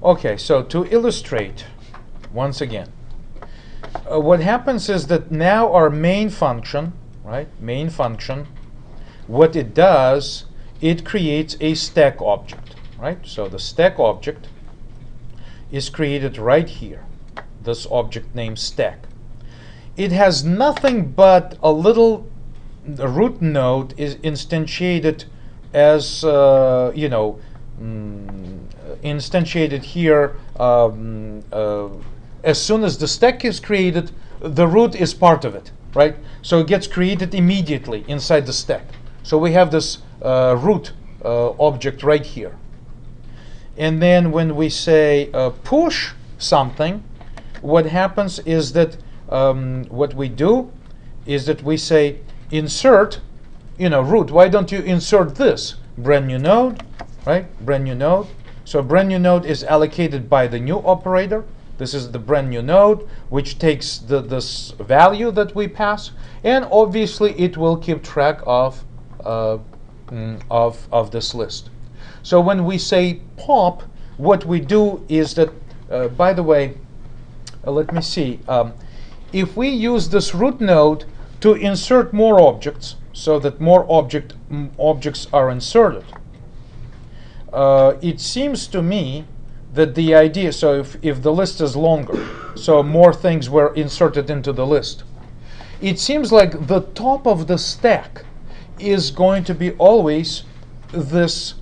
Okay, so to illustrate, once again, what happens is that now our main function, right, main function, what it does, it creates a stack object, right? So the stack object is created right here, this object named stack. It has nothing but a little root node is instantiated as, instantiated here. As soon as the stack is created, the root is part of it, right? So it gets created immediately inside the stack. So we have this root object right here. And then when we say push something, what happens is that what we do is that we say insert, root. Why don't you insert this brand new node, right? Brand new node. So brand new node is allocated by the new operator. This is the brand new node, which takes this value that we pass, and obviously it will keep track of this list. So when we say pop, what we do is that, by the way, let me see. If we use this root node to insert more objects, so that more objects are inserted, it seems to me that the idea, so if the list is longer, so more things were inserted into the list, it seems like the top of the stack is going to be always this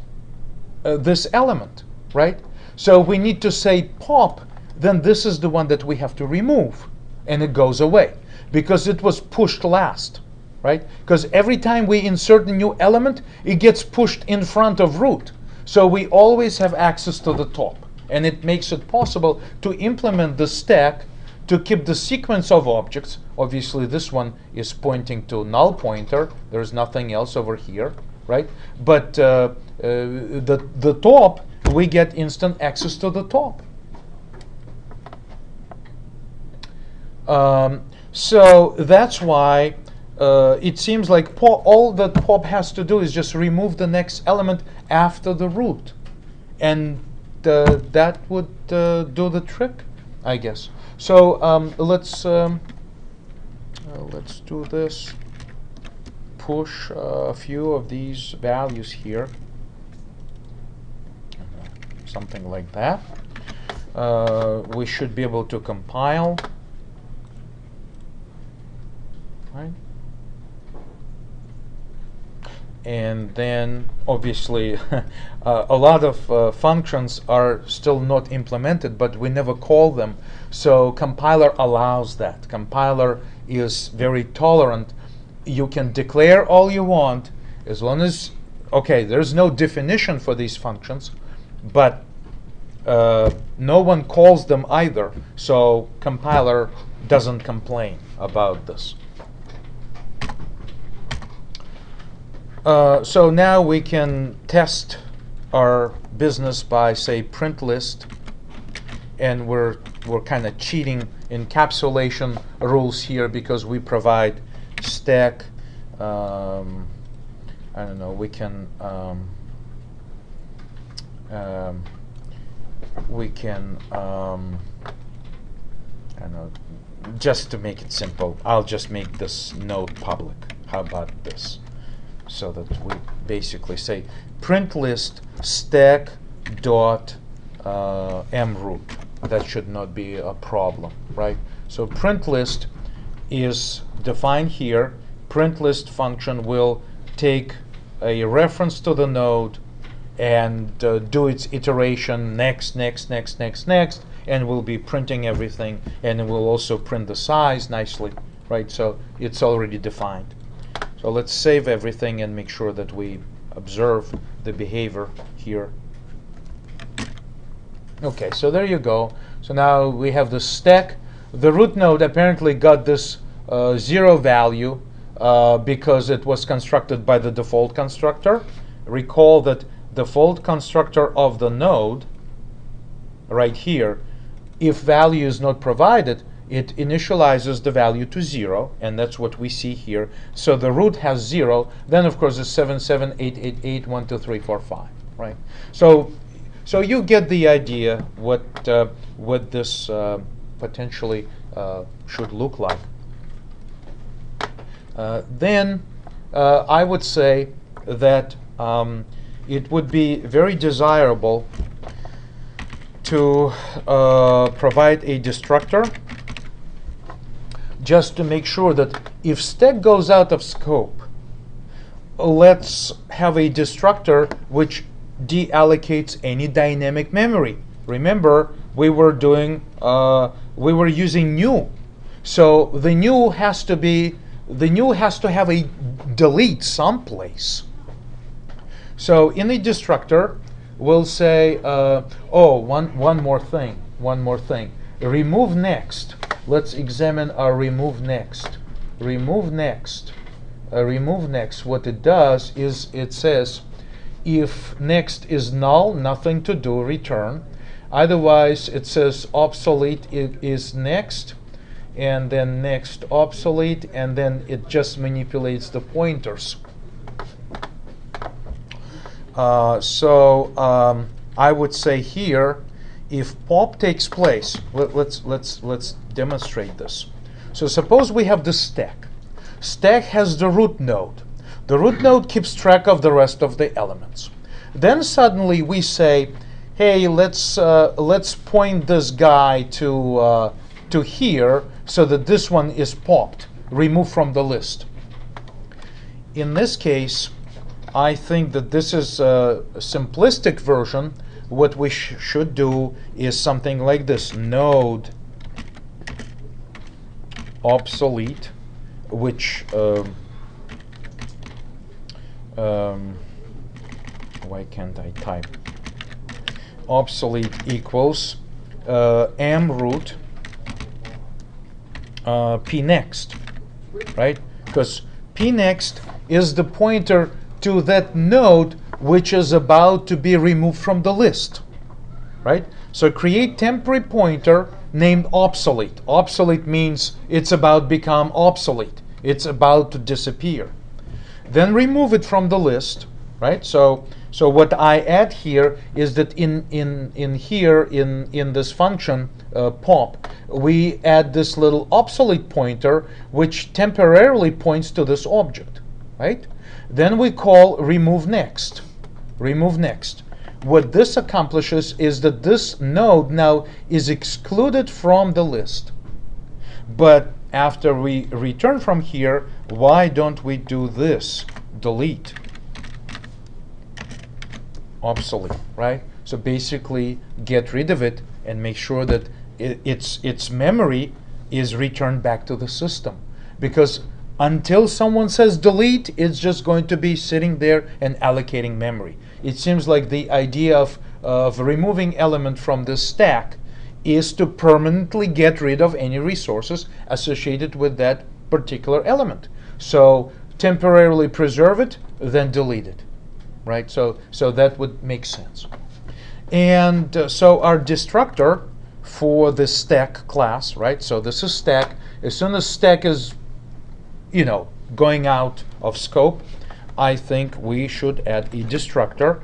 element, right? So we need to say pop, then this is the one that we have to remove, and it goes away because it was pushed last, right? Because every time we insert a new element, it gets pushed in front of root. So we always have access to the top, and it makes it possible to implement the stack to keep the sequence of objects. Obviously this one is pointing to null pointer, there's nothing else over here, right? But the top, we get instant access to the top. So that's why it seems like all that pop has to do is just remove the next element after the root, and that would do the trick, I guess. So let's do this. Push a few of these values here, something like that. We should be able to compile, right? And then obviously a lot of functions are still not implemented, but we never call them. So compiler allows that. Compiler is very tolerant. You can declare all you want as long as, okay, there's no definition for these functions, but no one calls them either. So compiler doesn't complain about this. So now we can test our business by, say, print list, and we're kind of cheating encapsulation rules here because we provide stack. I don't know. We can I don't know. Just to make it simple, I'll just make this node public. How about this? So that we basically say print list stack dot mroot. That should not be a problem, right? So print list is defined here. Print list function will take a reference to the node and do its iteration next, and we'll be printing everything, and it will also print the size nicely, right? So it's already defined. So let's save everything and make sure that we observe the behavior here. Okay, so there you go. So now we have the stack. The root node apparently got this 0 value because it was constructed by the default constructor. Recall that default constructor of the node right here, if value is not provided, it initializes the value to 0, and that's what we see here. So the root has 0, then of course it's 77888 1 2 3 4 5, right? So So you get the idea what this potentially should look like. Then I would say that it would be very desirable to provide a destructor just to make sure that if stack goes out of scope, let's have a destructor which deallocates any dynamic memory. Remember, we were using new, so the new has to have a delete someplace. So in the destructor, we'll say, one more thing. Remove next. Let's examine our remove next. Remove next. What it does is it says, if next is null, nothing to do, return. Otherwise, it says obsolete is next, and then next obsolete, and then it just manipulates the pointers. I would say here, if pop takes place, let's demonstrate this. So suppose we have the stack. Stack has the root node. The root node keeps track of the rest of the elements. Then suddenly we say, hey, let's point this guy to here so that this one is popped, removed from the list. In this case, I think that this is a simplistic version. What we should do is something like this: node obsolete, which why can't I type? Obsolete equals mroot pnext, right? Because pnext is the pointer to that node which is about to be removed from the list, right? So create temporary pointer named obsolete. Obsolete means it's about to become obsolete. It's about to disappear. Then remove it from the list, right? So what I add here is that in this function pop, we add this little obsolete pointer which temporarily points to this object, right? Then we call remove next. Remove next. What this accomplishes is that this node now is excluded from the list. But after we return from here, why don't we do this? Delete. Obsolete, right? So basically get rid of it and make sure that its memory is returned back to the system. Because until someone says delete, it's just going to be sitting there and allocating memory. It seems like the idea of removing element from the stack is to permanently get rid of any resources associated with that particular element. So temporarily preserve it, then delete it, right? So that would make sense. And so our destructor for the stack class, right? So this is stack. As soon as stack is going out of scope, I think we should add a destructor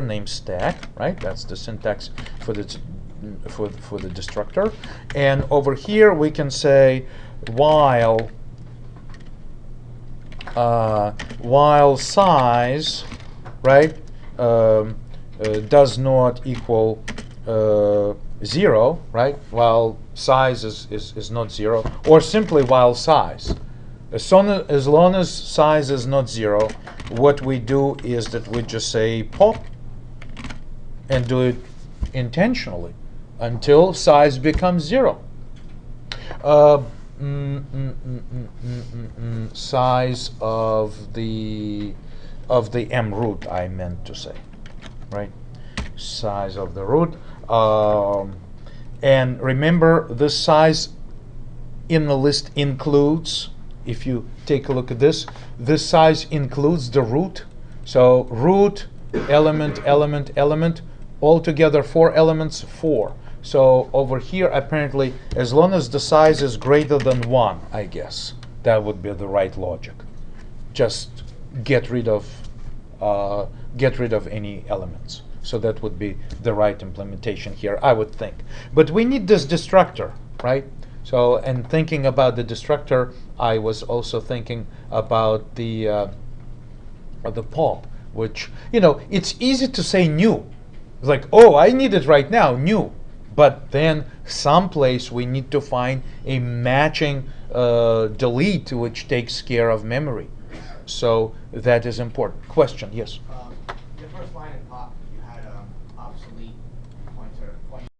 named stack, right? That's the syntax for the destructor. And over here we can say while size, right, does not equal 0, right? While size is not 0, or simply while size. As long as size is not 0, what we do is that we just say pop and do it intentionally until size becomes 0. Size of the mroot, I meant to say, right? Size of the root. And remember, this size in the list includes, if you take a look at this size includes the root. So root, element, altogether 4 elements, 4. So over here, apparently, as long as the size is greater than 1, I guess, that would be the right logic. Just get rid of get rid of any elements. So that would be the right implementation here, I would think. But we need this destructor, right? So, and thinking about the destructor, I was also thinking about the pop, which, it's easy to say new. It's like, oh, I need it right now, new. But then someplace we need to find a matching delete which takes care of memory. So that is important. Question, yes? The first line in pop